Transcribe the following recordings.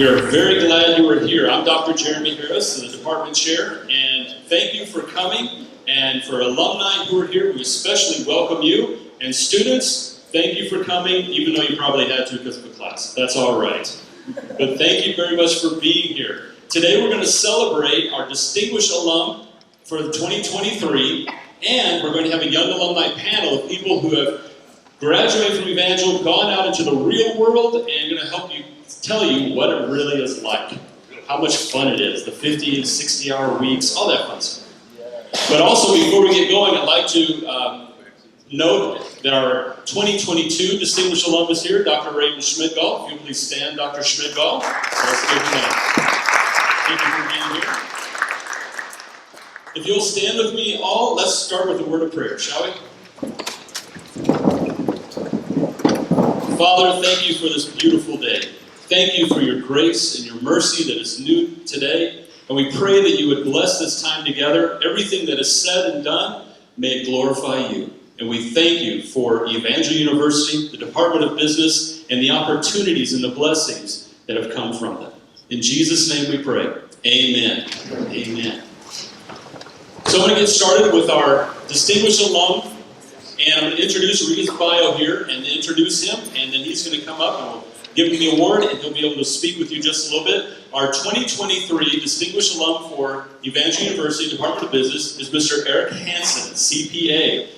We are very glad you are here. I'm Dr. Jeremy Harris, the department chair, and thank you for coming. And for alumni who are here, we especially welcome you. And students, thank you for coming, even though you probably had to because of the class. That's all right. But thank you very much for being here. Today we're going to celebrate our distinguished alum for 2023, and we're going to have a young alumni panel of people who have graduated from Evangel, gone out into the real world, and going to help you tell you what it really is like, how much fun it is, the 50 and 60-hour weeks, all that fun stuff. But also, before we get going, I'd like to note that our 2022 distinguished alum is here, Dr. Raymond Schmidgall. If you'll please stand, Dr. Schmidgall. Let's give him a thank you for being here. If you'll stand with me all, let's start with a word of prayer, shall we? Father, thank you for this beautiful day. Thank you for your grace and your mercy that is new today. And we pray that you would bless this time together. Everything that is said and done, may it glorify you. And we thank you for Evangel University, the Department of Business, and the opportunities and the blessings that have come from them. In Jesus' name we pray. Amen. Amen. So I'm going to get started with our distinguished alum. And I'm going to introduce, read his bio here, and introduce him. And then he's going to come up and we'll give him the award, and he'll be able to speak with you just a little bit. Our 2023 distinguished alum for Evangel University Department of Business is Mr. Eric Hansen, CPA.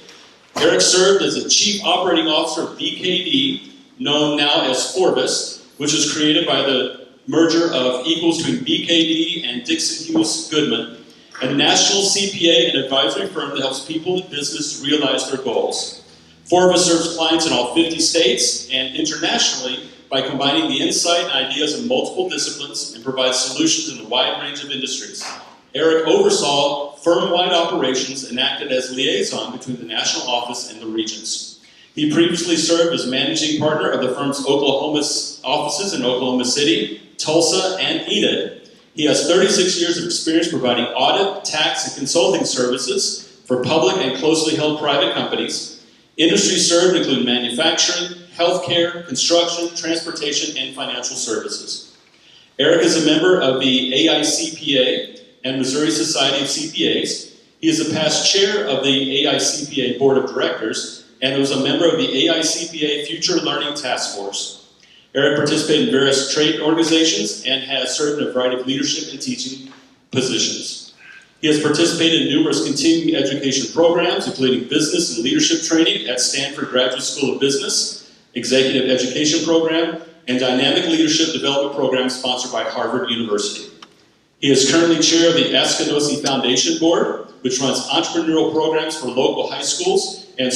Eric served as the Chief Operating Officer of BKD, known now as Forvis, which was created by the merger of equals between BKD and Dixon Hughes Goodman, a national CPA and advisory firm that helps people in business realize their goals. Forvis serves clients in all 50 states and internationally by combining the insight and ideas of multiple disciplines and provides solutions in a wide range of industries. Eric oversaw firm-wide operations and acted as liaison between the national office and the regions. He previously served as managing partner of the firm's Oklahoma offices in Oklahoma City, Tulsa, and Enid. He has 36 years of experience providing audit, tax, and consulting services for public and closely held private companies. Industries served include manufacturing, healthcare, construction, transportation, and financial services. Eric is a member of the AICPA and Missouri Society of CPAs. He is a past chair of the AICPA Board of Directors and was a member of the AICPA Future Learning Task Force. Eric participated in various trade organizations and has served in a variety of leadership and teaching positions. He has participated in numerous continuing education programs, including business and leadership training at Stanford Graduate School of Business, executive education program, and dynamic leadership development program sponsored by Harvard University. He is currently chair of the Askinosie Foundation Board, which runs entrepreneurial programs for local high schools and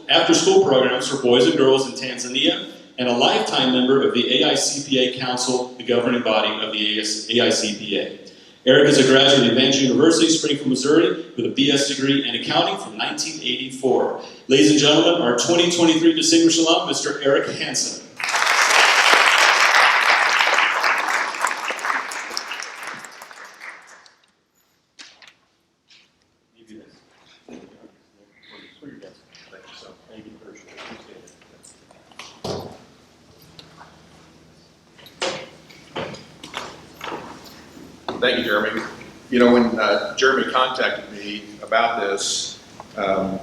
after-school programs for boys and girls in Tanzania, and a lifetime member of the AICPA Council, the governing body of the AICPA. Eric is a graduate of Evangel University, Springfield, Missouri, with a BS degree in accounting from 1984. Ladies and gentlemen, our 2023 distinguished alum, Mr. Eric Hansen. Thank you, Jeremy. You know, when Jeremy contacted me about this, I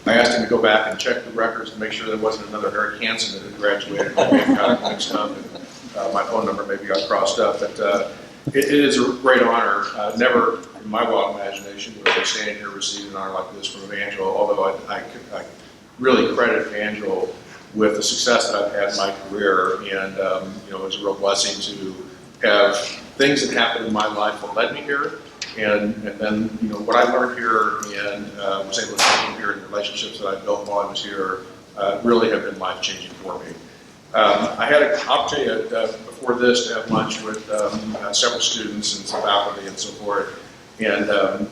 asked him to go back and check the records to make sure there wasn't another Eric Hansen that had graduated. Maybe got mixed up, and my phone number maybe got crossed up. But it is a great honor. Never in my wild imagination would I stand here receiving an honor like this from Evangel, although I really credit Evangel with the success that I've had in my career. And, you know, it's a real blessing to have things that happened in my life that led me here, and then, you know, what I learned here and was able to gain here in the relationships that I built while I was here really have been life-changing for me. I had an opportunity before this to have lunch with several students and some faculty and so forth, and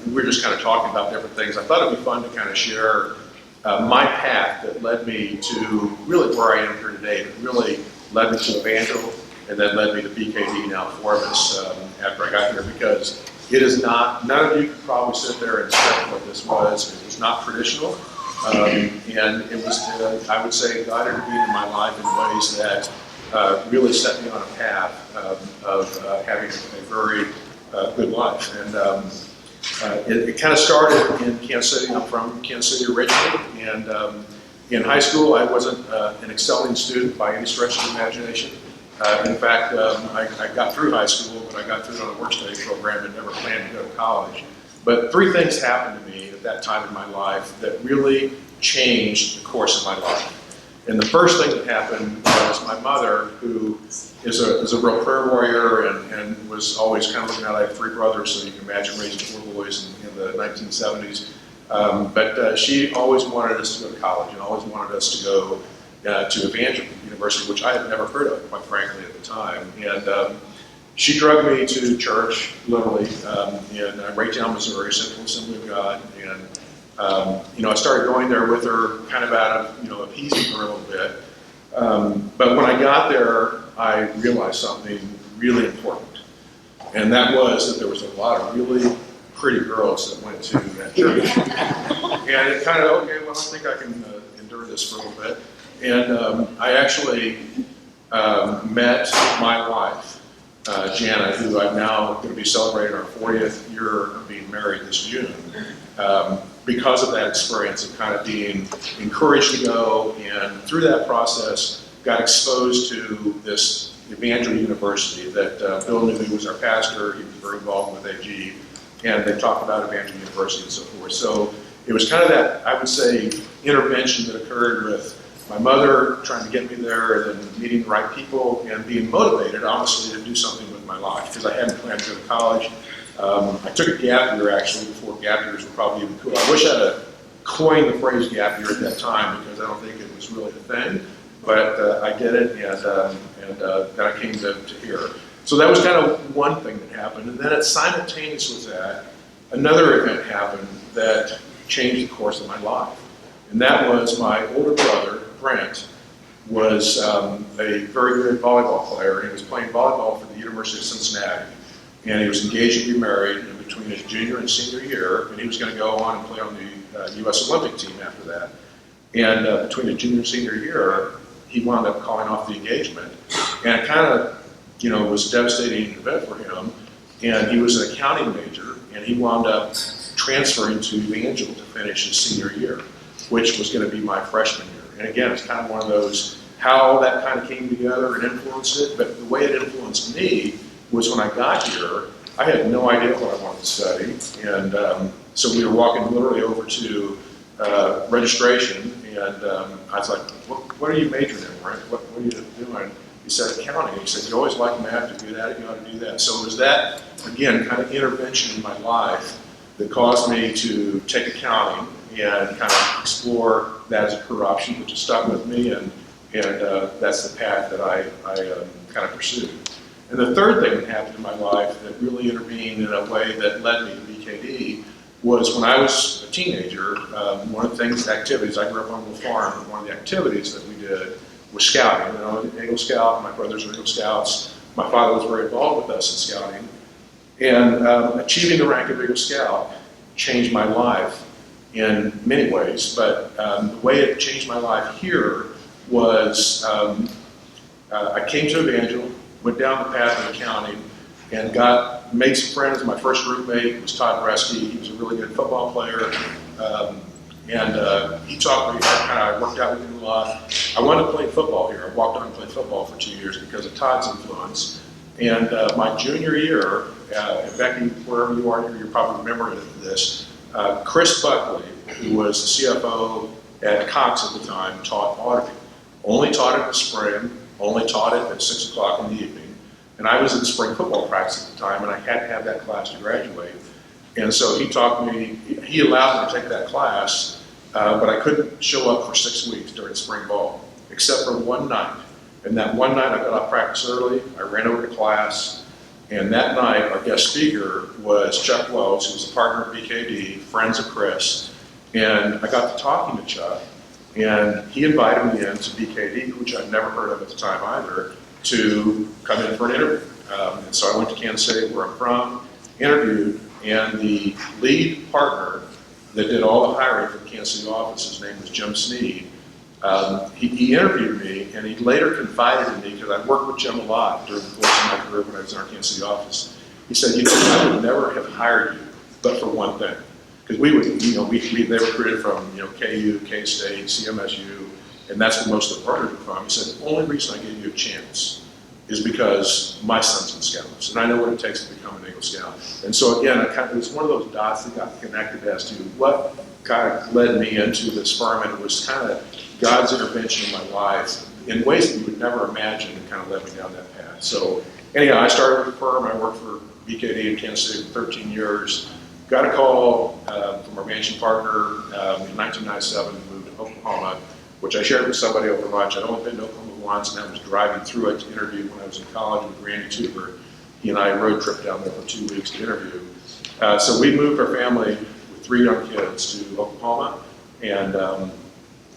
we were just kind of talking about different things. I thought it'd be fun to kind of share my path that led me to really where I am here today, that really led me to Evangel, and then led me to BKD, now Forvis, after I got here, because it is not, none of you could probably sit there and say what this was. It was not traditional, and it was, I would say, God intervened in my life in ways that really set me on a path of having a very good life. And it kind of started in Kansas City. I'm from Kansas City originally, and in high school I wasn't an excelling student by any stretch of the imagination. In fact, I got through high school, but I got through it on a work-study program and never planned to go to college. But three things happened to me at that time in my life that really changed the course of my life. And the first thing that happened was my mother, who is a real prayer warrior and was always kind of looking out. I have three brothers, so you can imagine raising four boys in the 1970s. But she always wanted us to go to college and always wanted us to go to Evangel University, which I had never heard of, quite frankly, at the time. And she drug me to church, literally, in Raytown, Missouri, Central Assembly of God. And I started going there with her, kind of out of appeasing her a little bit. But when I got there, I realized something really important, and that was that there was a lot of really pretty girls that went to that church. And it kind of, okay, well, I think I can endure this for a little bit. And I actually met my wife, Jana, who I'm now going to be celebrating our 40th year of being married this June, because of that experience of kind of being encouraged to go, and through that process got exposed to this Evangel University that Bill knew. He was our pastor. He was very involved with AG, and they talked about Evangel University and so forth. So it was kind of that, I would say, intervention that occurred with my mother trying to get me there, and then meeting the right people and being motivated, honestly, to do something with my life, because I hadn't planned to go to college. I took a gap year, actually, before gap years were probably even cool. I wish I had coined the phrase gap year at that time, because I don't think it was really a thing, but I did it, and then I came to here. So that was kind of one thing that happened, and then simultaneous with that, another event happened that changed the course of my life, and that was my older brother, Brent, was a very good volleyball player. He was playing volleyball for the University of Cincinnati, and he was engaged to be married in between his junior and senior year, and he was going to go on and play on the U.S. Olympic team after that. And between the junior and senior year, he wound up calling off the engagement, and it kind of, was a devastating event for him. And he was an accounting major, and he wound up transferring to Evangel to finish his senior year, which was going to be my freshman year. And again, it's kind of one of those, how that kind of came together and influenced it. But the way it influenced me was when I got here, I had no idea what I wanted to study. And so we were walking literally over to registration, and I was like, what are you majoring in, Brent? What are you doing? He said, accounting. He said, you always like math, you're good at it, you ought to do that. So it was that, again, kind of intervention in my life that caused me to take accounting and kind of explore that as a career option, which has stuck with me, and that's the path that I kind of pursued. And the third thing that happened in my life that really intervened in a way that led me to BKD was when I was a teenager. One of the activities, I grew up on a little farm, and one of the activities that we did was scouting. I was an Eagle Scout, my brothers were Eagle Scouts. My father was very involved with us in scouting. And achieving the rank of Eagle Scout changed my life in many ways, but the way it changed my life here was I came to Evangel, went down the path of accounting, and made some friends. My first roommate was Todd Bresky. He was a really good football player, and he taught me. I worked out with him a lot. I wanted to play football here. I walked on and played football for 2 years because of Todd's influence. And my junior year, Becky, wherever you are here, you probably remember this. Chris Buckley, who was the CFO at Cox at the time, taught auditing. Only taught it in the spring, only taught it at 6 o'clock in the evening. And I was in spring football practice at the time, and I had to have that class to graduate. And so he allowed me to take that class, but I couldn't show up for 6 weeks during spring ball, except for one night. And that one night I got off practice early, I ran over to class, and that night our guest speaker was Chuck Wells, who was a partner at BKD, friends of Chris. And I got to talking to Chuck, and he invited me into BKD, which I'd never heard of at the time either, to come in for an interview. And so I went to Kansas City, where I'm from, interviewed, and the lead partner that did all the hiring for the Kansas City office, his name was Jim Sneed, He interviewed me, and he later confided in me, because I worked with Jim a lot during the course of my career when I was in our Kansas City office. He said, I would never have hired you, but for one thing. Because we would, they recruited from, KU, K-State, CMSU, and that's where most of the partners were from. He said, the only reason I gave you a chance is because my son's in Scouts, and I know what it takes to become an Eagle Scout. And so again, it was one of those dots that got connected as to what kind of led me into this firm, and it was kind of God's intervention in my life in ways that you would never imagine, and kind of led me down that path. So anyhow, I started with the firm. I worked for BKD in Kansas City for 13 years. Got a call from our managing partner in 1997 to move to Oklahoma, which I shared with somebody over lunch. I'd only been to Oklahoma once, and I was driving through it to interview when I was in college with Randy Tuber. He and I road tripped down there for 2 weeks to interview. So we moved our family with 3 young kids to Oklahoma, and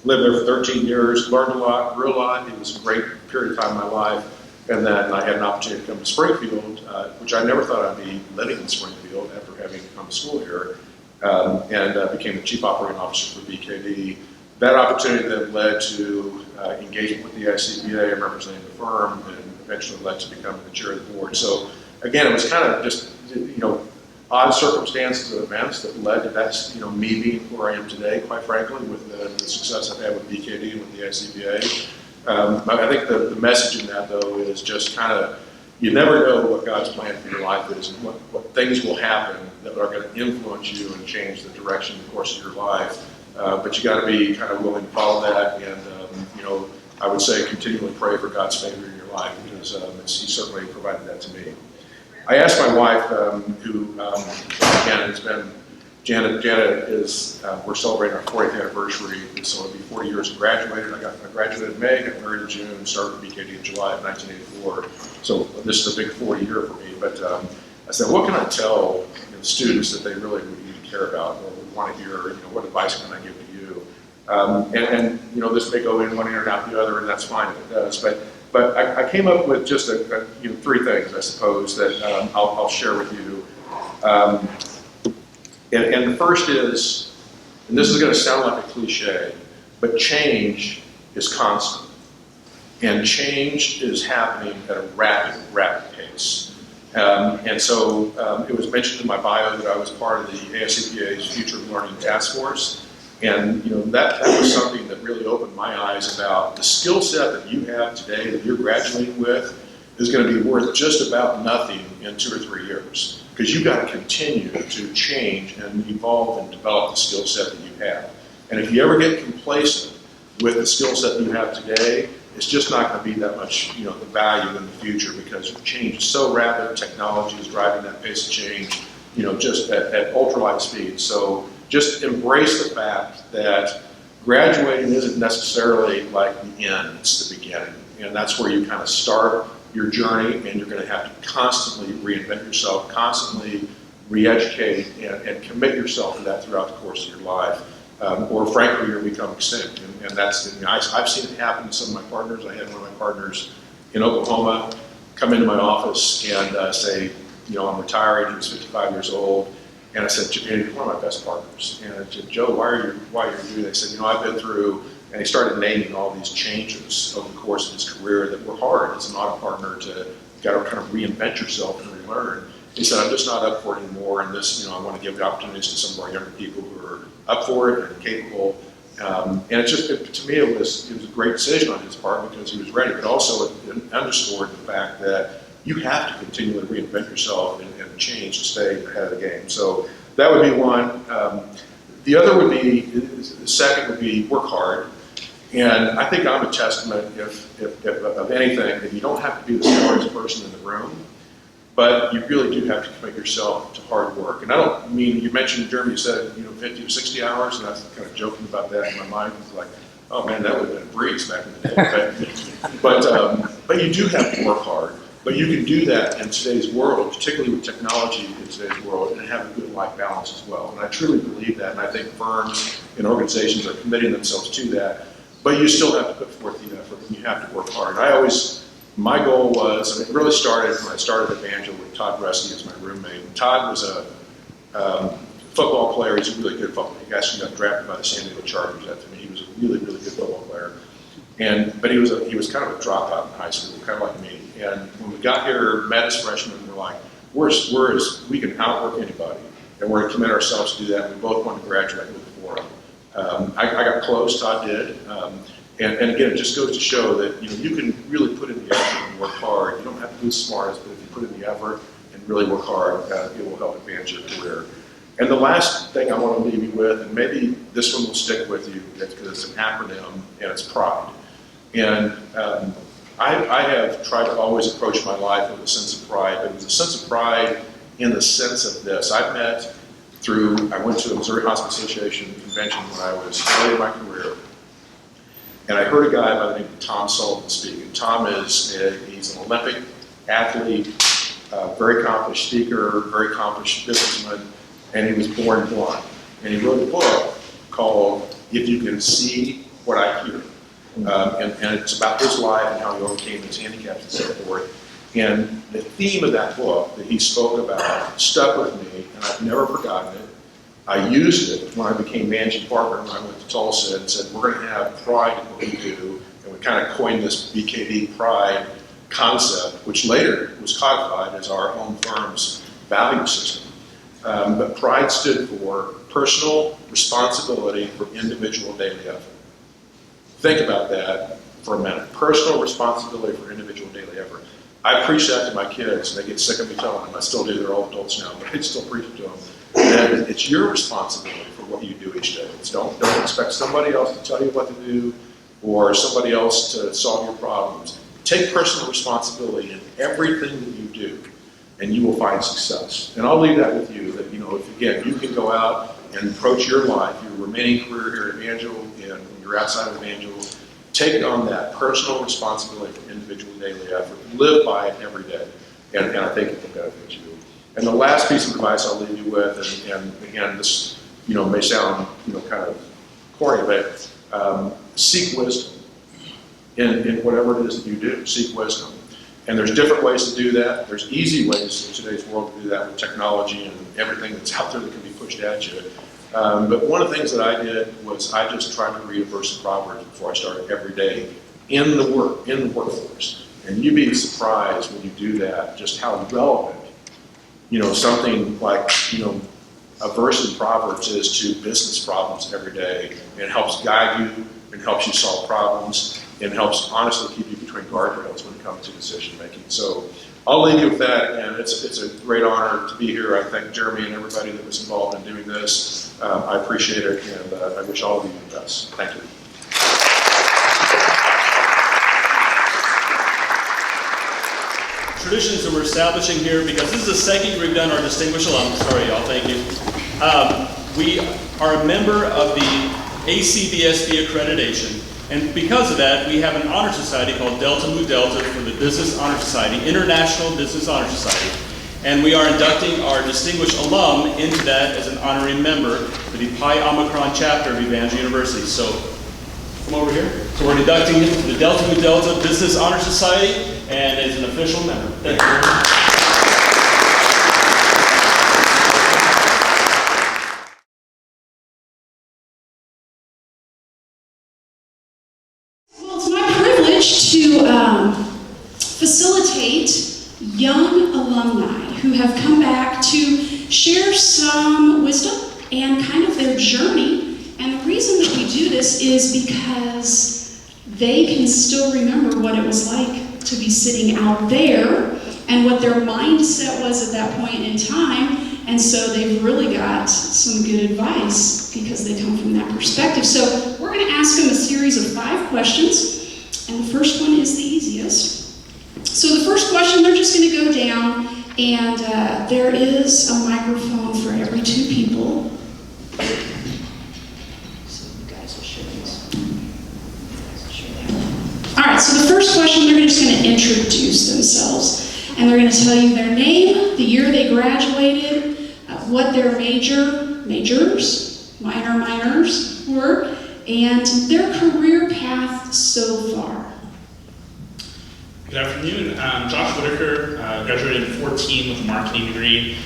lived there for 13 years, learned a lot, grew a lot. It was a great period of time in my life. And then I had an opportunity to come to Springfield, which I never thought I'd be living in Springfield after having come to school here, and became the Chief Operating Officer for BKD. That opportunity then led to engagement with the ICBA and representing the firm, and eventually led to becoming the chair of the board. So again, it was kind of just, odd circumstances and events that led to that, me being where I am today, quite frankly, with the success I've had with BKD and with the ICBA. I think the message in that, though, is just kind of, you never know what God's plan for your life is, and what things will happen that are going to influence you and change the direction and course of your life. But you got to be kind of willing to follow that, and I would say continually pray for God's favor in your life, because He certainly provided that to me. I asked my wife, who again has been Janet is, we're celebrating our 40th anniversary, so it'll be 40 years of graduated. I graduated in May, got married in June, and started with BKD in July of 1984. So this is a big 40 year for me. But I said, what can I tell students that they really would need to care about, or would want to hear, what advice can I give to you? And this may go in one ear and out the other, and that's fine if it does. But I came up with just 3 things, I suppose, that I'll share with you. And the first is, and this is going to sound like a cliche, but change is constant. And change is happening at a rapid pace. And so it was mentioned in my bio that I was part of the ASCPA's Future Learning Task Force. And that was something that really opened my eyes about the skill set that you have today that you're graduating with is going to be worth just about nothing in 2 or 3 years, because you've got to continue to change and evolve and develop the skill set that you have. And if you ever get complacent with the skill set that you have today, it's just not going to be that much the value in the future, because change is so rapid. Technology is driving that pace of change just at ultralight speed. So just embrace the fact that graduating isn't necessarily like the end, it's the beginning. And that's where you kind of start your journey, and you're going to have to constantly reinvent yourself, constantly re-educate, and commit yourself to that throughout the course of your life. Or frankly, you're going to become extinct. And that's, I've seen it happen to some of my partners. I had one of my partners in Oklahoma come into my office and say, I'm retiring. He was 55 years old. And I said, you're one of my best partners. And I said, Joe, why are you doing that? He said, I've been through, and he started naming all these changes over the course of his career that were hard as an audit partner to kind of reinvent yourself and relearn. He said, I'm just not up for it anymore, and this, I want to give the opportunities to some of our younger people who are up for it and capable. And to me, it was a great decision on his part, because he was ready, but also it underscored the fact that you have to continually reinvent yourself and change to stay ahead of the game. So that would be one. The other would be, the second would be work hard. And I think I'm a testament, if of anything, that you don't have to be the smartest person in the room, but you really do have to commit yourself to hard work. And I don't mean, you mentioned, Jeremy, you said 50 to 60 hours, and I was kind of joking about that in my mind. It's like, oh man, that would have been a breeze back in the day. But you do have to work hard. But you can do that in today's world, particularly with technology in today's world, and have a good life balance as well. And I truly believe that, and I think firms and organizations are committing themselves to that. But you still have to put forth the effort, and you have to work hard. My goal was, and it really started when I started Evangel with Todd Bresky as my roommate. Todd was a football player. He's a really good football. He actually got drafted by the San Diego Chargers after me. He was a really, really good football player. But he was kind of a dropout in high school, kind of like me. And when we got here, met as freshmen, we're like, we can outwork anybody, and we're going to commit ourselves to do that. We both wanted to graduate with the 4.0. I got close, Todd did. And again, it just goes to show that you can really put in the effort and work hard. You don't have to be the smartest, but if you put in the effort and really work hard, it will help advance your career. And the last thing I want to leave you with, and maybe this one will stick with you because it's an acronym, and it's pride. And I have tried to always approach my life with a sense of pride, but it was a sense of pride in the sense of this. I went to a Missouri Hospital Association convention when I was early in my career, and I heard a guy by the name of Tom Sullivan speak. And Tom he's an Olympic athlete, very accomplished speaker, very accomplished businessman, and he was born blind. And he wrote a book called If You Can See What I Hear. And it's about his life and how he overcame his handicaps and so forth. And the theme of that book that he spoke about stuck with me, and I've never forgotten it. I used it when I became managing partner when I went to Tulsa and said, we're going to have pride in what we do. And we kind of coined this BKD pride concept, which later was codified as our own firm's value system. But pride stood for personal responsibility for individual daily effort. Think about that for a minute. Personal responsibility for individual daily effort. I preach that to my kids, and they get sick of me telling them. I still do. They're all adults now, but I still preach it to them. And it's your responsibility for what you do each day. Don't expect somebody else to tell you what to do or somebody else to solve your problems. Take personal responsibility in everything that you do, and you will find success. And I'll leave that with you, that if again, you can go out and approach your life, your remaining career here at Evangel, and when you're outside of Evangel, take on that personal responsibility for individual daily effort. Live by it every day, and I think it can benefit you. And the last piece of advice I'll leave you with, and again, this may sound kind of corny, but seek wisdom in whatever it is that you do. Seek wisdom. And there's different ways to do that. There's easy ways in today's world to do that with technology and everything that's out there that can be pushed at you. But one of the things that I did was I just tried to read a verse of Proverbs before I started every day in the workforce. And you'd be surprised when you do that, just how relevant, something like, a verse in Proverbs is to business problems every day. And it helps guide you, and helps you solve problems, and helps honestly keep you between guardrails when it comes to decision making. So I'll leave you with that, and it's a great honor to be here. I thank Jeremy and everybody that was involved in doing this. I appreciate it, and I wish all of you the best. Thank you. Traditions that we're establishing here, because this is the second year we've done our Distinguished Alumnus. Sorry, y'all. Thank you. We are a member of the ACBSB accreditation, and because of that, we have an honor society called Delta Mu Delta for the Business Honor Society, International Business Honor Society. And we are inducting our distinguished alum into that as an honorary member for the Pi Omicron chapter of Evangel University. So, come over here. So we're inducting him to the Delta Mu Delta Business Honor Society and as an official member. Thank you very much. Well, it's my privilege to facilitate young alumni who have come back to share some wisdom and kind of their journey. And the reason that we do this is because they can still remember what it was like to be sitting out there and what their mindset was at that point in time. And so they've really got some good advice because they come from that perspective. So we're going to ask them a series of 5 questions. And the first one is the easiest. So the first question, they're just going to go down, and there is a microphone for every 2 people. So you guys will share this. All right, so the first question, they're just going to introduce themselves, and they're going to tell you their name, the year they graduated, what their majors, minors were, and their career path so far. Good afternoon. I'm Josh Whitaker, graduated in 2014 with a marketing degree.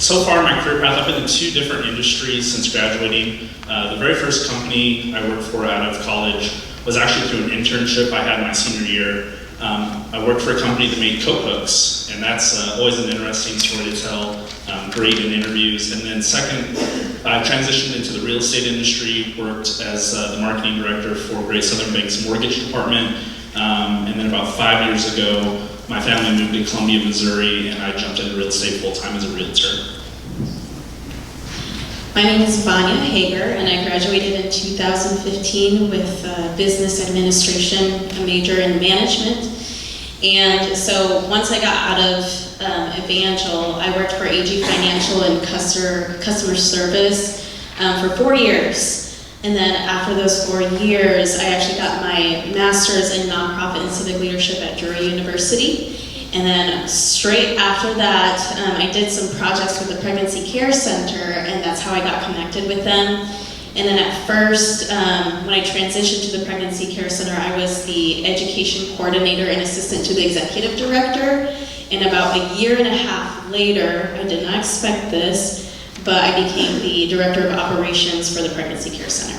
So far in my career path, I've been in 2 different industries since graduating. The very first company I worked for out of college was actually through an internship I had my senior year. I worked for a company that made coat hooks, and that's always an interesting story to tell, great in interviews. And then second, I transitioned into the real estate industry, worked as the marketing director for Great Southern Bank's mortgage department. And then about 5 years ago, my family moved to Columbia, Missouri, and I jumped into real estate full-time as a realtor. My name is Vanya Hager, and I graduated in 2015 with business administration, a major in management. And so once I got out of Evangel, I worked for AG Financial in customer service for 4 years. And then after those 4 years, I actually got my master's in nonprofit and civic leadership at Evangel University. And then straight after that, I did some projects with the Pregnancy Care Center, and that's how I got connected with them. And then at first, when I transitioned to the Pregnancy Care Center, I was the education coordinator and assistant to the executive director. And about a year and a half later, I did not expect this, but I became the director of operations for the Pregnancy Care Center.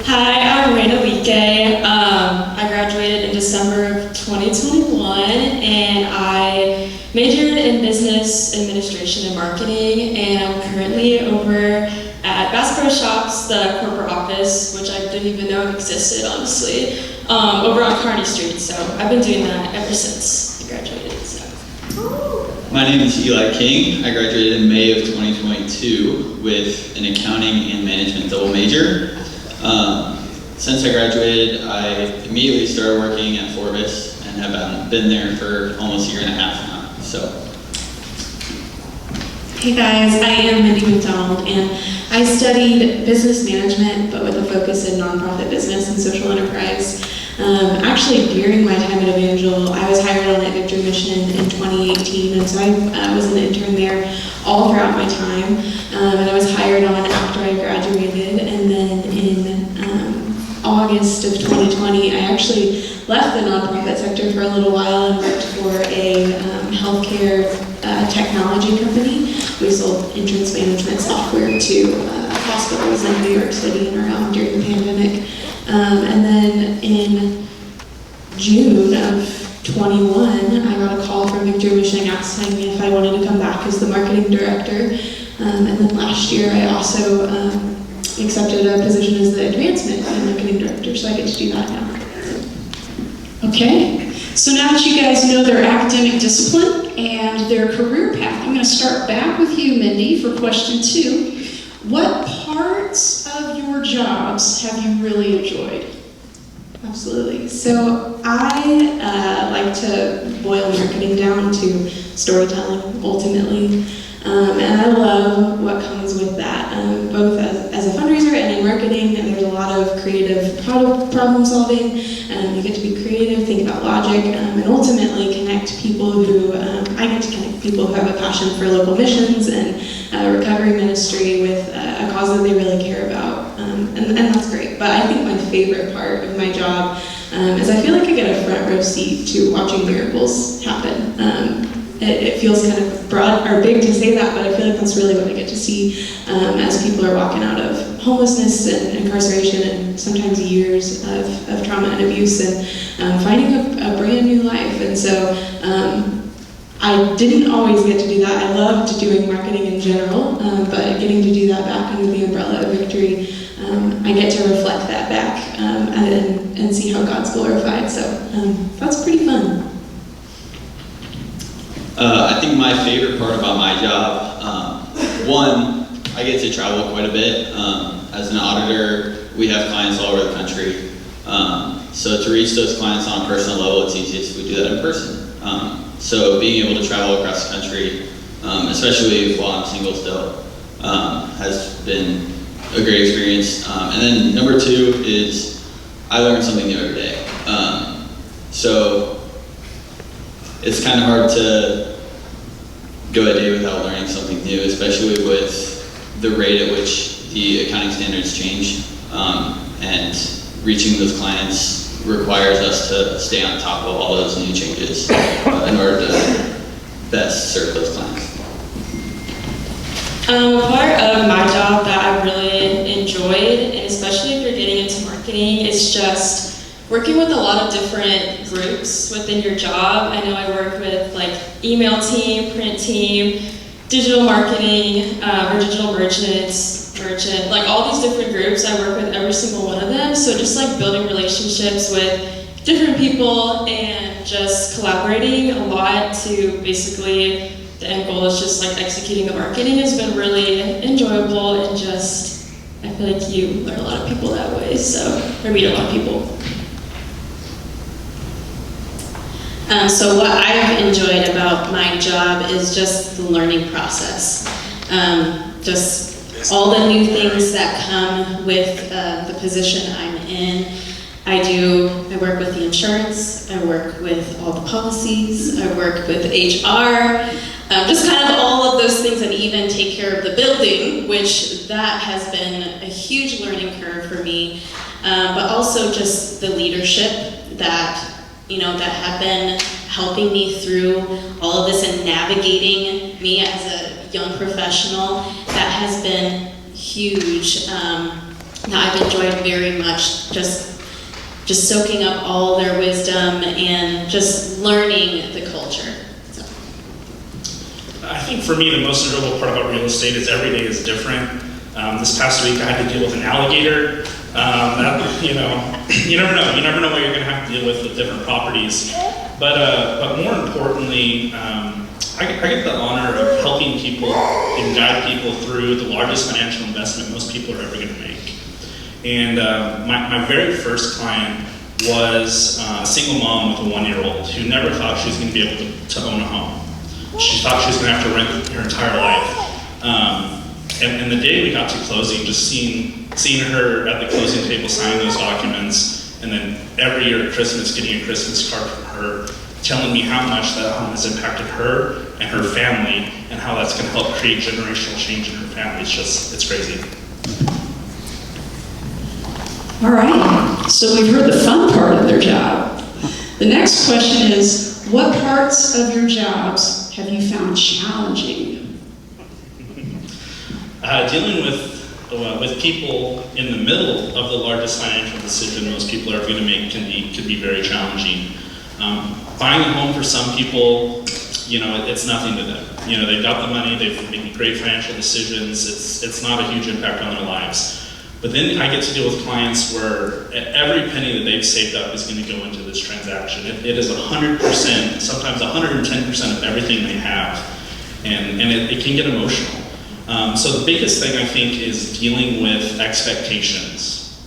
Hi, I'm Raina Lique. I graduated in December of 2021, and I majored in business administration and marketing, and I'm currently over at Bass Pro Shops, the corporate office, which I didn't even know existed, honestly, over on Kearney Street. So I've been doing that ever since I graduated. So. My name is Eli King. I graduated in May of 2022 with an accounting and management double major. Since I graduated, I immediately started working at Forbes and have been there for almost a year and a half now. So, Hey guys, I am Mindy McDonald, and I studied business management, but with a focus in nonprofit business and social enterprise. Actually, during my time at Evangel, I was hired on at Victory Mission in 2018, and so I was an intern there all throughout my time. And I was hired on after I graduated, and then in August of 2020, I actually left the nonprofit sector for a little while and worked for a healthcare technology company. We sold entrance management software to hospitals in New York City and around during the pandemic. And then in June of 21, I got a call from Victory Mission asking me if I wanted to come back as the marketing director. And then last year, I also accepted a position as the advancement and marketing director, so I get to do that now. Okay, so now that you guys know their academic discipline and their career path, I'm going to start back with you, Mindy, for question 2. What parts of your jobs have you really enjoyed? Absolutely. So I like to boil marketing down to storytelling, ultimately. And I love what comes with that, both as a fundraiser and in marketing. And there's a lot of creative problem solving. You get to be creative, think about logic, and ultimately connect people who, I get to connect people who have a passion for local missions and recovery ministry with a cause that they really care about. And that's great. But I think my favorite part of my job is I feel like I get a front row seat to watching miracles happen. It feels kind of broad or big to say that, but I feel like that's really what I get to see as people are walking out of homelessness and incarceration and sometimes years of trauma and abuse and finding a brand new life. And so I didn't always get to do that. I loved doing marketing in general, but getting to do that back under the umbrella of Victory, I get to reflect that back and see how God's glorified. So that's pretty fun. I think my favorite part about my job, one, I get to travel quite a bit. As an auditor, we have clients all over the country. So to reach those clients on a personal level, it's easiest if we do that in person. So being able to travel across the country, especially while I'm single still, has been a great experience. And then number 2 is I learn something new every day. So it's kind of hard to go a day without learning something new, especially with the rate at which the accounting standards change and reaching those clients requires us to stay on top of all those new changes in order to best serve those clients. Part of my job that I really enjoyed, and especially if you're getting into marketing, is just working with a lot of different groups within your job. I know I work with like email team, print team, digital marketing, or digital merchant, like all these different groups. I work with every single one of them. So just like building relationships with different people and just collaborating a lot to basically, the end goal is just like executing the marketing has been really enjoyable, and just, I feel like you learn a lot of people that way, so, or meet a lot of people. So what I've enjoyed about my job is just the learning process. Just all the new things that come with the position I'm in. I work with the insurance, I work with all the policies, I work with HR, just kind of all of those things, and even take care of the building, which that has been a huge learning curve for me. But also just the leadership that have been helping me through all of this and navigating me as a young professional. That has been huge. I've enjoyed very much just soaking up all their wisdom and just learning the culture. So. I think for me, the most enjoyable part about real estate is every day is different. This past week, I had to deal with an alligator. You never know. You never know what you're going to have to deal with different properties. But more importantly, I get the honor of helping people and guide people through the largest financial investment most people are ever going to make. And my very first client was a single mom with a 1-year-old who never thought she was going to be able to own a home. She thought she was going to have to rent her entire life. And the day we got to closing, just seeing her at the closing table signing those documents, and then every year at Christmas getting a Christmas card from her, telling me how much that home has impacted her and her family, and how that's going to help create generational change in her family. It's crazy. All right, so we've heard the fun part of their job. The next question is, what parts of your jobs have you found challenging? Dealing with people in the middle of the largest financial decision most people are going to make can be very challenging. Buying a home for some people, it's nothing to them. They've got the money, they've made great financial decisions. It's not a huge impact on their lives. But then I get to deal with clients where every penny that they've saved up is going to go into this transaction. It is 100%, sometimes 110% of everything they have, and it can get emotional. So the biggest thing I think is dealing with expectations.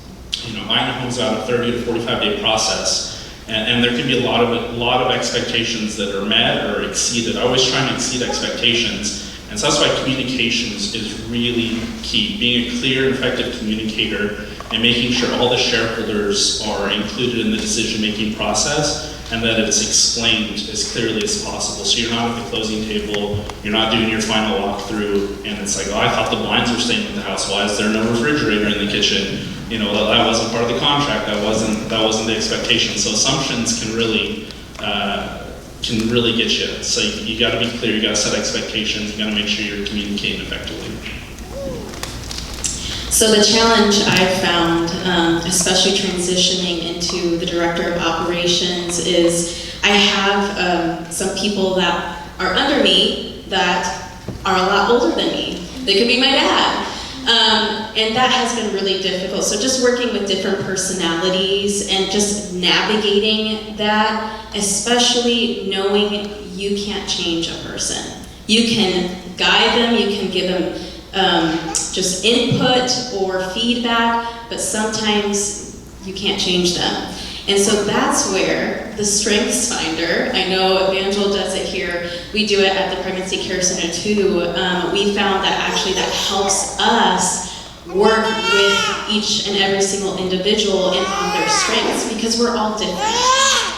Buying a home is about a 30 to 45 day process, and there can be a lot of expectations that are met or exceeded. I always try and exceed expectations. And so that's why communication is really key. Being a clear and effective communicator and making sure all the shareholders are included in the decision-making process and that it's explained as clearly as possible. So you're not at the closing table, you're not doing your final walkthrough, and it's like, oh, I thought the blinds were staying with the house. Why is there no refrigerator in the kitchen? That wasn't part of the contract. That wasn't the expectation. So assumptions can really get you. So you got to be clear, you got to set expectations, you got to make sure you're communicating effectively. So the challenge I've found, especially transitioning into the director of operations, is I have some people that are under me that are a lot older than me. They could be my dad. And that has been really difficult. So just working with different personalities and just navigating that, especially knowing you can't change a person. You can guide them, you can give them just input or feedback, but sometimes you can't change them. And so that's where the Strengths Finder, I know Evangel does it here, we do it at the Pregnancy Care Center too. We found that actually that helps us work with each and every single individual and on their strengths, because we're all different.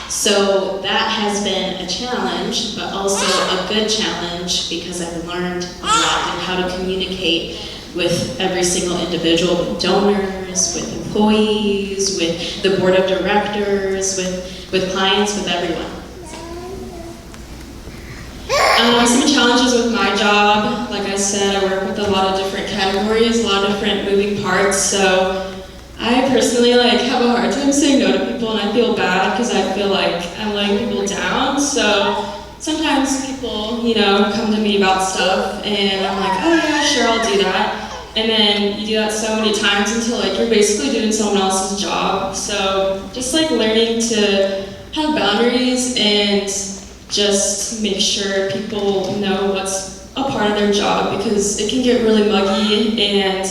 So that has been a challenge, but also a good challenge, because I've learned a lot in how to communicate with every single individual, donors, customers, with employees, with the board of directors, with clients, with everyone. Some challenges with my job. Like I said, I work with a lot of different categories, a lot of different moving parts, so I personally have a hard time saying no to people, and I feel bad because I feel like I'm letting people down. So sometimes people, come to me about stuff, and I'm like, oh yeah, sure, I'll do that. And then you do that so many times until you're basically doing someone else's job. So just learning to have boundaries and just make sure people know what's a part of their job, because it can get really muggy, and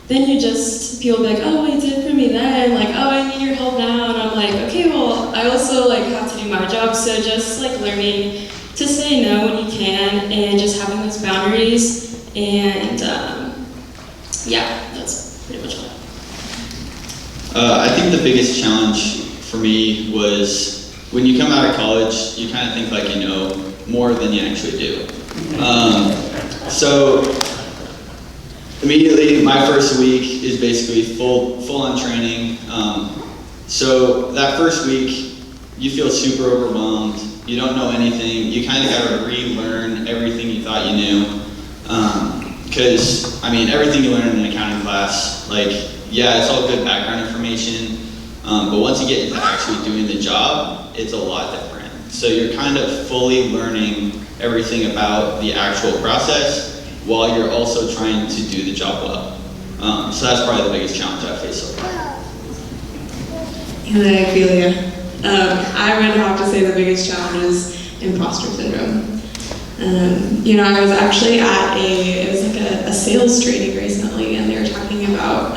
then you just feel like, oh, what you did for me then, oh, I need your help now, and I'm like, okay, well, I also have to do my job, so just learning to say no when you can, and just having those boundaries, and yeah, that's pretty much all. I think the biggest challenge for me was when you come out of college, you kind of think you know more than you actually do. So immediately, my first week is basically full-on training. So that first week, you feel super overwhelmed. You don't know anything. You kind of got to relearn everything you thought you knew. Because, everything you learn in an accounting class, yeah, it's all good background information, but once you get into actually doing the job, it's a lot different. So you're kind of fully learning everything about the actual process while you're also trying to do the job well. So that's probably the biggest challenge I've faced so far. And I feel you. I would have to say the biggest challenge is imposter syndrome. I was actually at a sales training recently, and they were talking about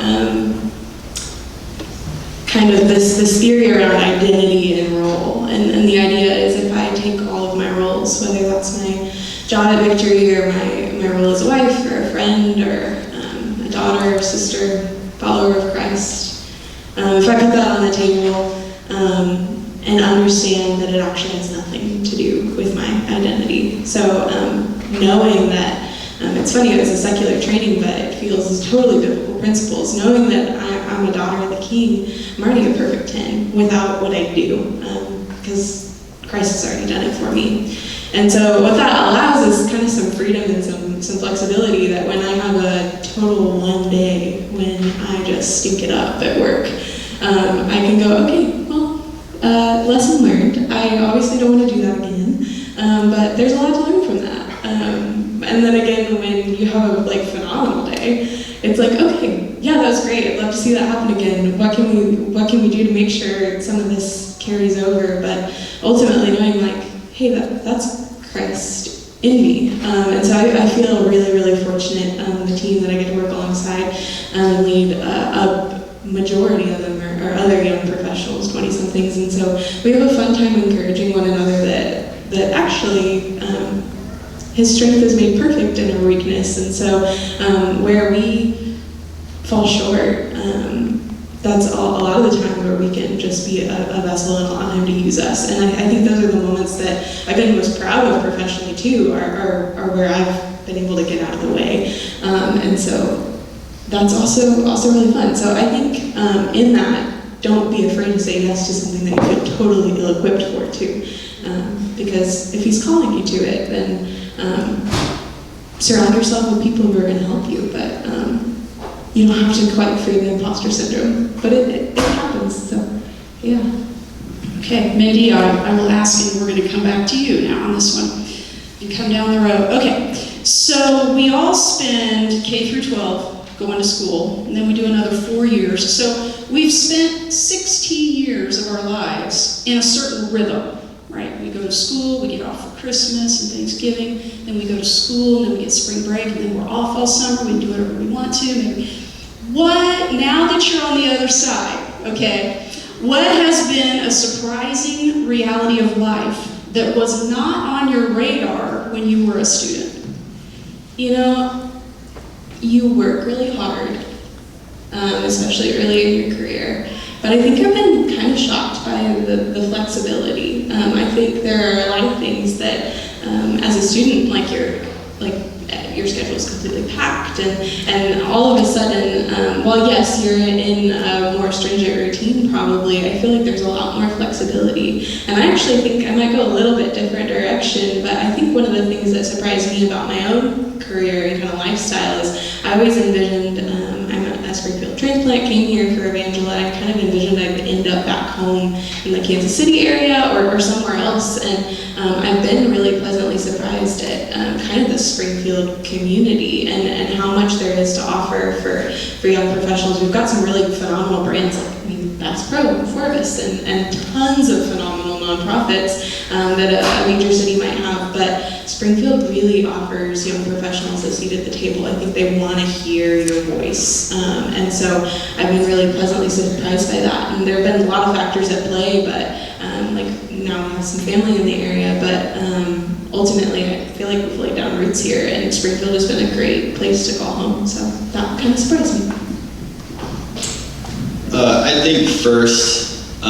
kind of this theory around identity and role. And the idea is if I take all of my roles, whether that's my job at Victory or my role as a wife or a friend or a daughter or sister, follower of Christ, if I put that on the table and understand that it actually has nothing to do with my identity. So knowing that, it's funny, it was a secular training, but it feels totally biblical principles. Knowing that I'm a daughter of the King, I'm already a perfect 10 without what I do, because Christ has already done it for me. And so what that allows is kind of some freedom and some flexibility, that when I have a total one day when I just stink it up at work, I can go, okay, well, lesson learned. I obviously don't want to do that again, but there's a lot to learn from that. And then again, when you have a phenomenal day, it's okay, yeah, that was great. I'd love to see that happen again. What can we do to make sure some of this carries over? But ultimately knowing hey, that's Christ in me. And so I feel really, really fortunate. The team that I get to work alongside and lead a majority of them are other young professionals, 20-somethings, and so we have a fun time encouraging one another that actually His strength is made perfect in our weakness. And so where we fall short, that's a lot of the time where we can just be a vessel and allow Him to use us. And I think those are the moments that I've been most proud of professionally too, are where I've been able to get out of the way. And so that's also really fun. So I think in that, don't be afraid to say yes to something that you feel totally ill-equipped for too. Because if He's calling you to it, then surround yourself with people who are going to help you. But you don't have to quite free the imposter syndrome. But it happens, so yeah. Okay, Mindy, I will ask, and we're going to come back to you now on this one. You come down the road. Okay, so we all spend K through 12 going to school, and then we do another 4 years. So we've spent 16 years of our lives in a certain rhythm, right? We go to school, we get off for Christmas and Thanksgiving, then we go to school, and then we get spring break, and then we're off all summer, we can do whatever we want to. Maybe. What, now that you're on the other side, okay, what has been a surprising reality of life that was not on your radar when you were a student? You know, you work really hard, especially early in your career. But I think I've been kind of shocked by the flexibility. I think there are a lot of things that, as a student, like your schedule is completely packed, and all of a sudden, while yes, you're in a more stringent routine probably, I feel like there's a lot more flexibility. And I actually think I might go a little bit different direction, but I think one of the things that surprised me about my own career and kind of lifestyle is I always envisioned, I'm a Springfield transplant, came here for Evangel, and I kind of envisioned I'd end up back home in the Kansas City area or somewhere else, and I've been really pleasantly surprised at kind of the Springfield community and how much there is to offer for young professionals. We've got some really phenomenal brands like Bass Pro and Forbes and tons of phenomenal nonprofits that a major city might have, but Springfield really offers young professionals a seat at the table. I think they want to hear your voice, and so I've been really pleasantly surprised by that. And there have been a lot of factors at play, but like now we have some family in the area, but ultimately I feel like we've laid down roots here, and Springfield has been a great place to call home, so that kind of surprised me. I think first,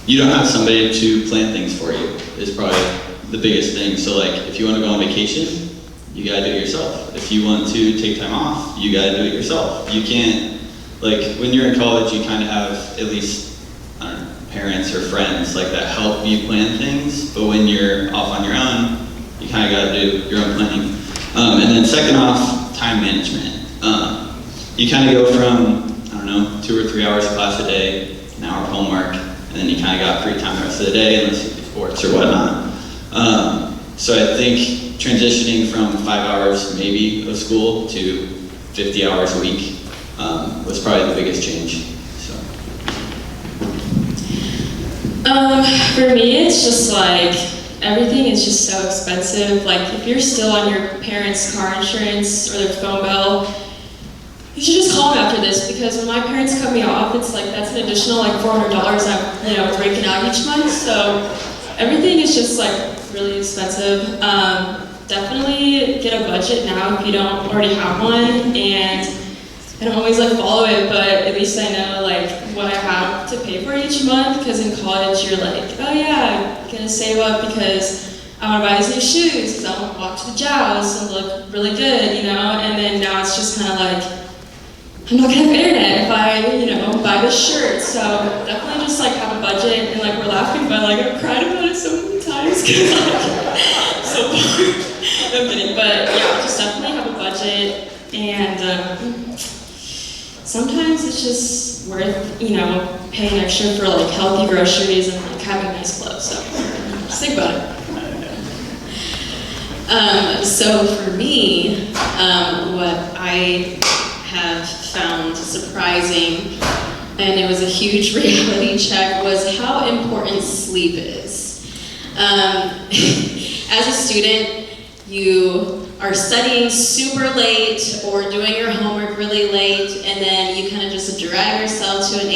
you don't have somebody to plan things for you is probably the biggest thing. So like, if you want to go on vacation, you gotta do it yourself. If you want to take time off, you gotta do it yourself. You can't, like when you're in college, you kind of have at least, I don't know, parents or friends like that help you plan things, but when you're off on your own, you kind of gotta do your own planning. And then second off, time management. You kind of go from, 2 or 3 hours of class a day, an hour of homework, and then you kind of got free time the rest of the day unless you do sports or whatnot. So I think transitioning from 5 hours maybe of school to 50 hours a week was probably the biggest change. So. For me, it's just like, everything is just so expensive. Like, if you're still on your parents' car insurance or their phone bill, you should just call me after this, because when my parents cut me off, it's like, that's an additional like $400 I'm, breaking out each month. So everything is just like really expensive. Definitely get a budget now if you don't already have one, and I don't always like follow it, but at least I know like what I have to pay for each month, because in college you're like, oh yeah, I'm gonna save up because I want to buy these new shoes because I want to walk to the Jaws and look really good, and then now it's just kind of like, I'm not gonna have internet if I, buy this shirt. So definitely just like have a budget, and like we're laughing, but like I've cried about it so many times because like so I'm kidding, but yeah, just definitely have a budget, and sometimes it's just worth paying extra for like healthy groceries and like having nice clothes. So just think about it. So for me, what I have found surprising, and it was a huge reality check, was how important sleep is. As a student, you are studying super late or doing your homework really late, and then you kind of just drag yourself to an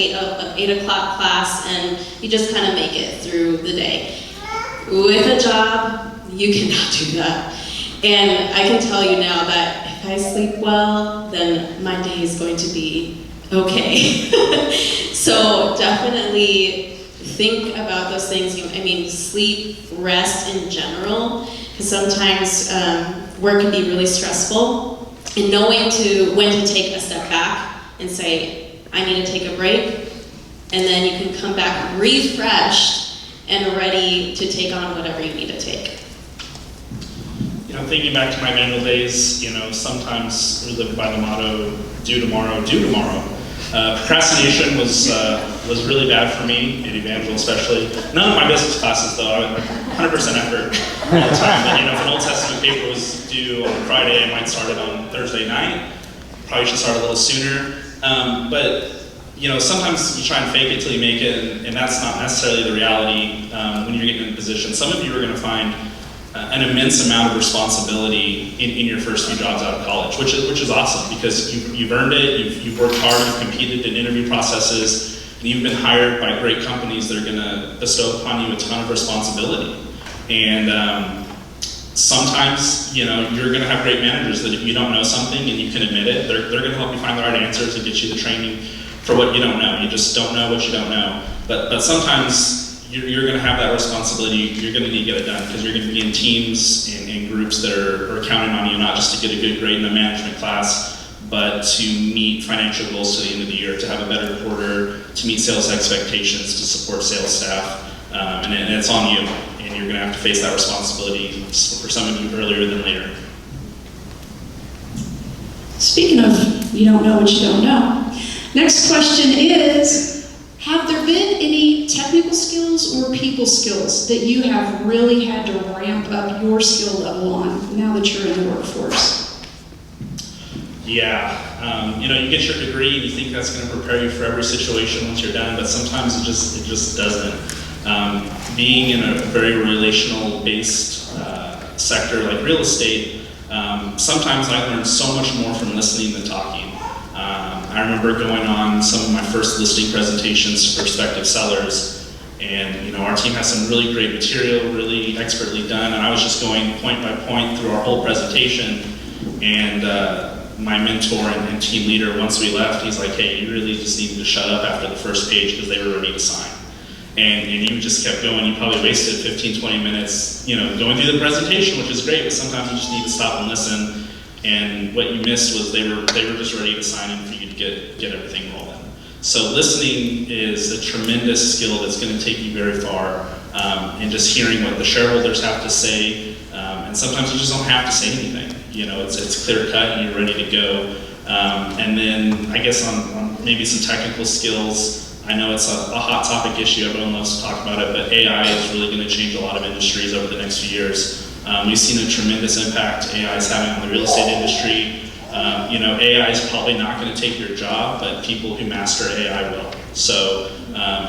8 o'clock class, and you just kind of make it through the day. With a job, you cannot do that. And I can tell you now that if I sleep well, then my day is going to be okay. So definitely think about those things. Sleep, rest in general, because sometimes work can be really stressful. And knowing when to take a step back and say, I need to take a break, and then you can come back refreshed and ready to take on whatever you need to take. Thinking back to my Evangel days, sometimes we lived by the motto, do tomorrow, do tomorrow. Procrastination was really bad for me, in Evangel especially. None of my business classes though, I would 100% effort all the time. But if an Old Testament paper was due on Friday, I might start it on Thursday night. Probably should start a little sooner. But sometimes you try and fake it till you make it, and that's not necessarily the reality when you're getting in a position. Some of you are going to find an immense amount of responsibility in your first few jobs out of college, which is awesome, because you've earned it, you've worked hard, you've competed in interview processes, and you've been hired by great companies that are going to bestow upon you a ton of responsibility. And sometimes, you're going to have great managers that if you don't know something and you can admit it, they're going to help you find the right answers and get you the training for what you don't know. You just don't know what you don't know. But sometimes, you're going to have that responsibility. You're going to need to get it done because you're going to be in teams and groups that are counting on you, not just to get a good grade in a management class, but to meet financial goals to the end of the year, to have a better quarter, to meet sales expectations, to support sales staff, and it's on you, and you're going to have to face that responsibility for some of you earlier than later. Speaking of you don't know what you don't know, next question is, have there been any technical skills or people skills that you have really had to ramp up your skill level on now that you're in the workforce? Yeah, you get your degree and you think that's going to prepare you for every situation once you're done, but sometimes it just doesn't. Being in a very relational-based sector like real estate, sometimes I learned so much more from listening than talking. I remember going on some of my first listing presentations to prospective sellers, and our team has some really great material, really expertly done, and I was just going point by point through our whole presentation, and my mentor and team leader, once we left, he's like, hey, you really just needed to shut up after the first page because they were ready to sign. And you just kept going. You probably wasted 15, 20 minutes, going through the presentation, which is great, but sometimes you just need to stop and listen. And what you missed was they were just ready to sign in for you to get everything rolling. So listening is a tremendous skill that's going to take you very far. And just hearing what the shareholders have to say, and sometimes you just don't have to say anything. It's clear cut and you're ready to go. And then I guess on maybe some technical skills. I know it's a hot topic issue, everyone loves to talk about it, but AI is really going to change a lot of industries over the next few years. We've seen a tremendous impact AI is having on the real estate industry. AI is probably not going to take your job, but people who master AI will. So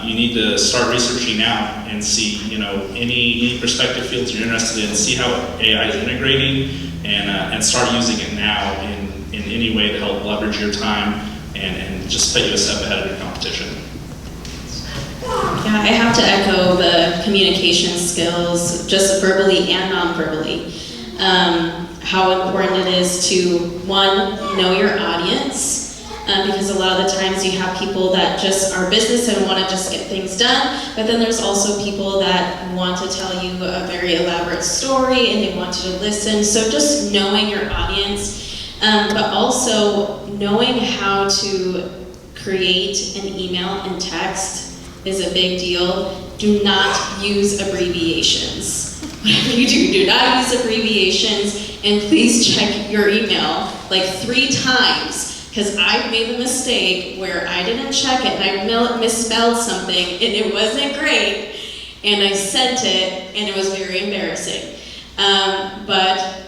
you need to start researching now and see, any prospective fields you're interested in, see how AI is integrating, and start using it now in any way to help leverage your time and just put you a step ahead of your competition. Yeah, I have to echo the communication skills, just verbally and non-verbally. How important it is to, one, know your audience, because a lot of the times you have people that just are business and want to just get things done, but then there's also people that want to tell you a very elaborate story and they want you to listen. So just knowing your audience, but also knowing how to create an email and text is a big deal. Do not use abbreviations. Whatever you do not use abbreviations, and please check your email like 3 times, because I've made the mistake where I didn't check it and I misspelled something and it wasn't great, and I sent it and it was very embarrassing. But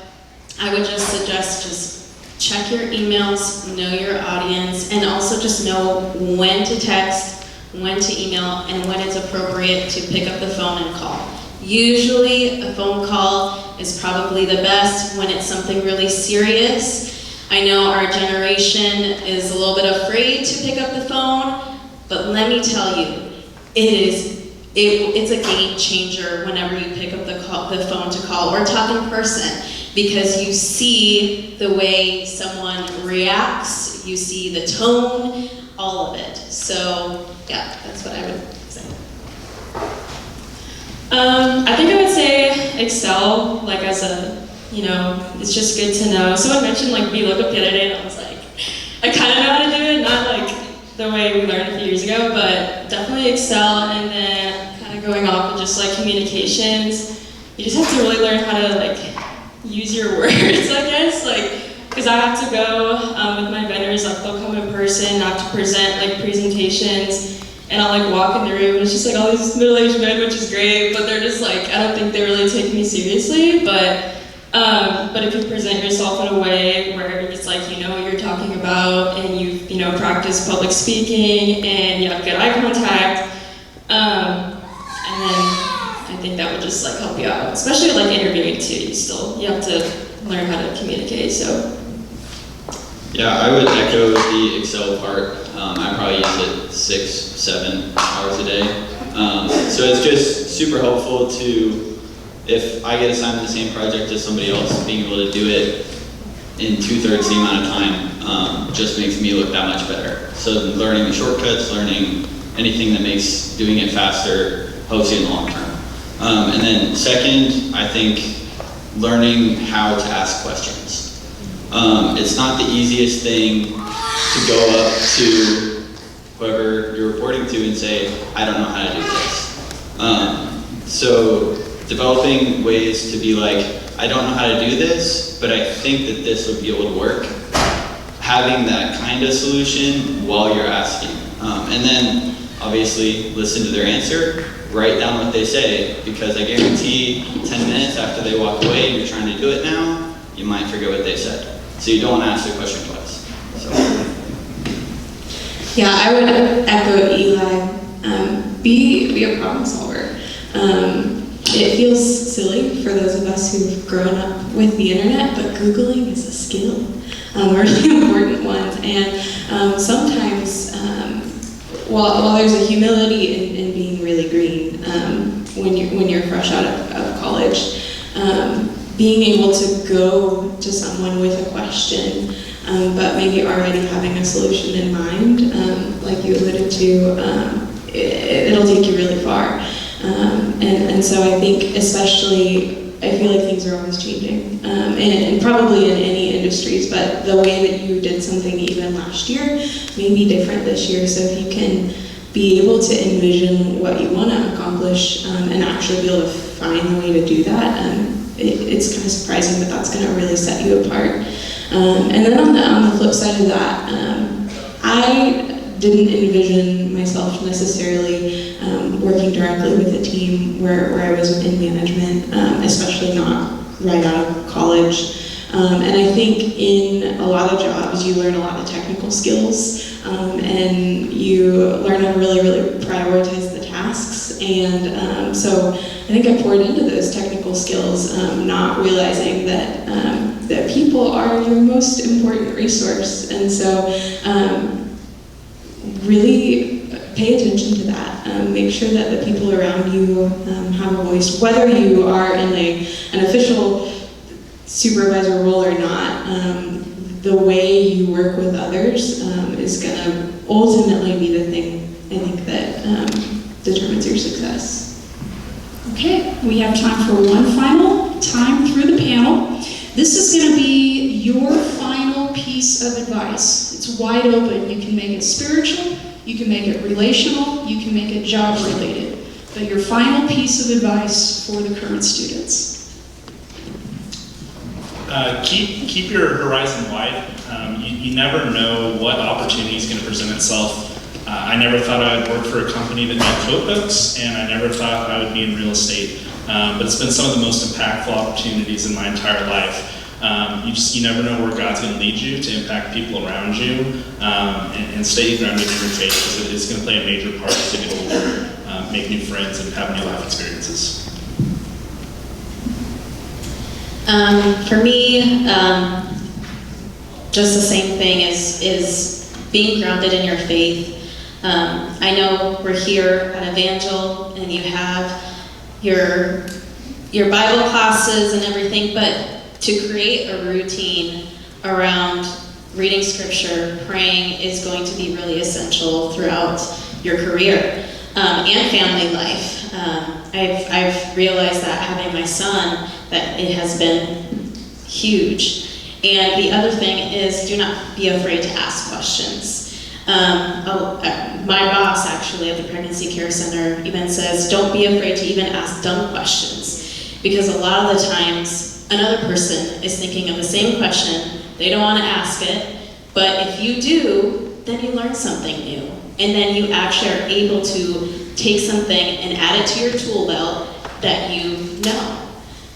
I would just suggest just check your emails, know your audience, and also just know when to text, when to email, and when it's appropriate to pick up the phone and call. Usually a phone call is probably the best when it's something really serious. I know our generation is a little bit afraid to pick up the phone, but let me tell you, it's a game changer whenever you pick up the phone to call or talk in person, because you see the way someone reacts, you see the tone, all of it. So yeah, that's what I would say. I think I would say Excel, like as a, it's just good to know. Someone mentioned like VLOOKUP the other day, and I was like, I kind of know how to do it, not like the way we learned a few years ago, but definitely Excel. And then kind of going off of just like communications, you just have to really learn how to like use your words, I guess, because I have to go with my vendors, like they'll come in person, I have to present like presentations, and I'll like walk in the room, and it's just like all these middle-aged men, which is great, but they're just like, I don't think they really take me seriously, but if you present yourself in a way where it's like, you know what you're talking about, and you've, practiced public speaking, and you have good eye contact, and then I think that would just like help you out, especially like interviewing too, you have to learn how to communicate, so. Yeah, I would echo the Excel part. I probably use it 6-7 hours a day. So it's just super helpful to, if I get assigned the same project as somebody else, being able to do it in 2/3 the amount of time just makes me look that much better. So learning the shortcuts, learning anything that makes doing it faster helps you in the long term. And then second, I think learning how to ask questions. It's not the easiest thing to go up to whoever you're reporting to and say, I don't know how to do this. So developing ways to be like, I don't know how to do this, but I think that this would be able to work. Having that kind of solution while you're asking. And then obviously listen to their answer, write down what they say, because I guarantee 10 minutes after they walk away and you're trying to do it now, you might forget what they said. So you don't want to ask the question twice. So. Yeah, I would echo Eli. Be a problem solver. It feels silly for those of us who've grown up with the internet, but Googling is a skill, a really important one. And sometimes, while there's a humility in being really green when you're fresh out of college, being able to go to someone with a question, but maybe already having a solution in mind, like you alluded to, it'll take you really far. And so I think especially, I feel like things are always changing, and probably in any industries, but the way that you did something even last year may be different this year. So if you can be able to envision what you want to accomplish and actually be able to find a way to do that, it's kind of surprising, but that's going to really set you apart. And then on the flip side of that, I didn't envision myself necessarily working directly with a team where I was in management, especially not right out of college. And I think in a lot of jobs you learn a lot of technical skills, and you learn how to really prioritize the tasks. And so I think I poured into those technical skills, not realizing that that people are your most important resource. And so really pay attention to that. Make sure that the people around you have a voice, whether you are in an official supervisor role or not. The way you work with others is going to ultimately be the thing, I think, that determines your success. Okay, we have time for one final time through the panel. This is going to be your final piece of advice. It's wide open. You can make it spiritual, you can make it relational, you can make it job related. But your final piece of advice for the current students. Keep your horizon wide. You never know what opportunity is going to present itself. I never thought I would work for a company that made code books, and I never thought I would be in real estate. But it's been some of the most impactful opportunities in my entire life. You never know where God's going to lead you to impact people around you, and stay grounded in your faith, because it is going to play a major part as you get older, make new friends, and have new life experiences. For me, just the same thing is being grounded in your faith. I know we're here at Evangel and you have your Bible classes and everything, but to create a routine around reading scripture, praying is going to be really essential throughout your career and family life. I've realized that having my son, that it has been huge. And the other thing is, do not be afraid to ask questions. My boss actually at the Pregnancy Care Center even says, don't be afraid to even ask dumb questions, because a lot of the times another person is thinking of the same question, they don't want to ask it, but if you do, then you learn something new. And then you actually are able to take something and add it to your tool belt that you know.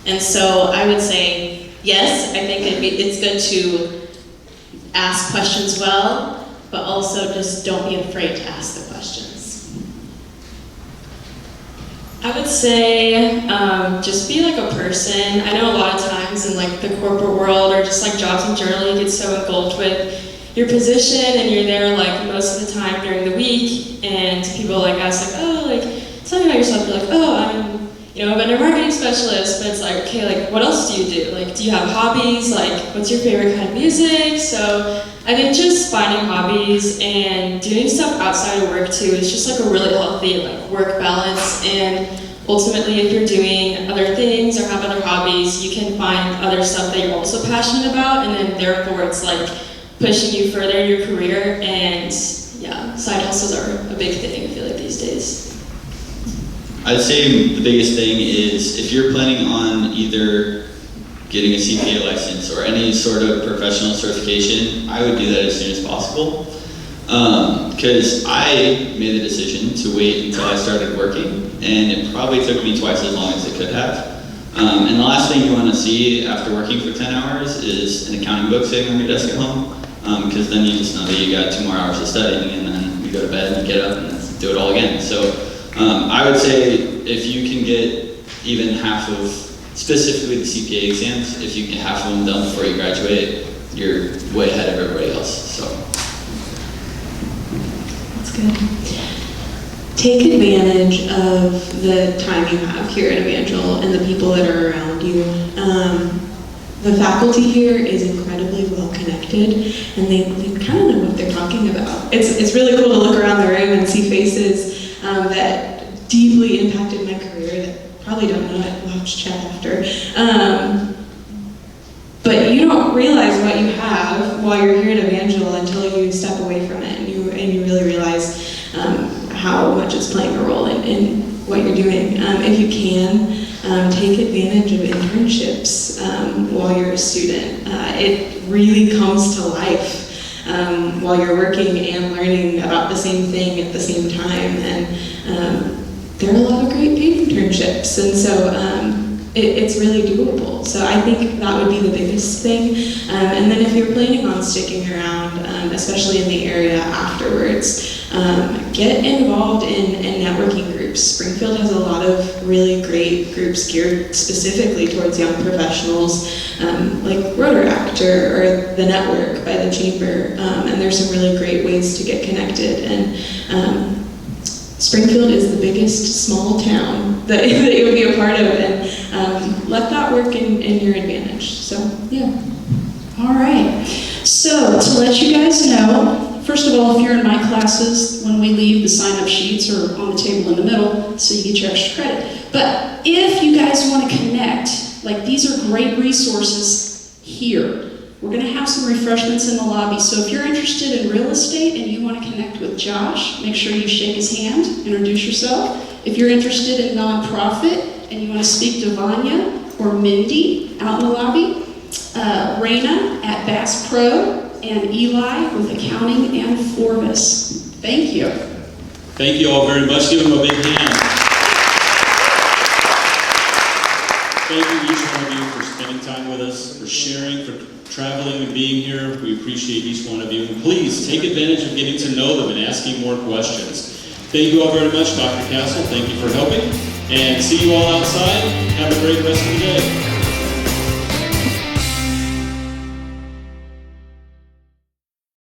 And so I would say, yes, I think it's good to ask questions well, but also just don't be afraid to ask the questions. I would say just be like a person. I know a lot of times in like the corporate world or just like jobs in general, you get so engulfed with your position and you're there like most of the time during the week, and people like ask like, oh, like tell me about yourself. You're like, oh, I'm a vendor marketing specialist, but it's like, okay, like what else do you do? Like, do you have hobbies? Like, what's your favorite kind of music? So I think just finding hobbies and doing stuff outside of work too is just like a really healthy like work balance. And ultimately, if you're doing other things or have other hobbies, you can find other stuff that you're also passionate about, and then therefore it's like pushing you further in your career. And yeah, side hustles are a big thing, I feel like, these days. I'd say the biggest thing is if you're planning on either getting a CPA license or any sort of professional certification, I would do that as soon as possible. Because I made the decision to wait until I started working, and it probably took me twice as long as it could have. And the last thing you want to see after working for 10 hours is an accounting book sitting on your desk at home, because then you just know that you got 2 more hours of studying, and then you go to bed and you get up and do it all again. So I would say if you can get even half of, specifically the CPA exams, if you get half of them done before you graduate, you're way ahead of everybody else. So. That's good. Take advantage of the time you have here at Evangel and the people that are around you. The faculty here is incredibly well connected, and they kind of know what they're talking about. It's really cool to look around the room and see faces that deeply impacted my career that probably don't know it. We'll have to chat after. But you don't realize what you have while you're here at Evangel until you step away from it and you really realize how much it's playing a role in what you're doing. If you can, take advantage of internships while you're a student. It really comes to life while you're working and learning about the same thing at the same time. And there are a lot of great paid internships, and so it's really doable. So I think that would be the biggest thing. And then if you're planning on sticking around, especially in the area afterwards, get involved in networking groups. Springfield has a lot of really great groups geared specifically towards young professionals, like Rotaract or The Network by the Chamber. And there's some really great ways to get connected. And Springfield is the biggest small town that you would be a part of, and let that work in your advantage. So, yeah. All right. So, to let you guys know, first of all, if you're in my classes, when we leave, the sign-up sheets are on the table in the middle, so you get your extra credit. But if you guys want to connect, like these are great resources here. We're going to have some refreshments in the lobby, so if you're interested in real estate and you want to connect with Josh, make sure you shake his hand, introduce yourself. If you're interested in nonprofit and you want to speak to Vanya or Mindy out in the lobby, Raina at Bass Pro, and Eli with accounting and Forbes. Thank you. Thank you all very much. Give them a big hand. Thank you each one of you for spending time with us, for sharing, for traveling and being here. We appreciate each one of you. And please take advantage of getting to know them and asking more questions. Thank you all very much, Dr. Castle. Thank you for helping. And see you all outside. Have a great rest of the day.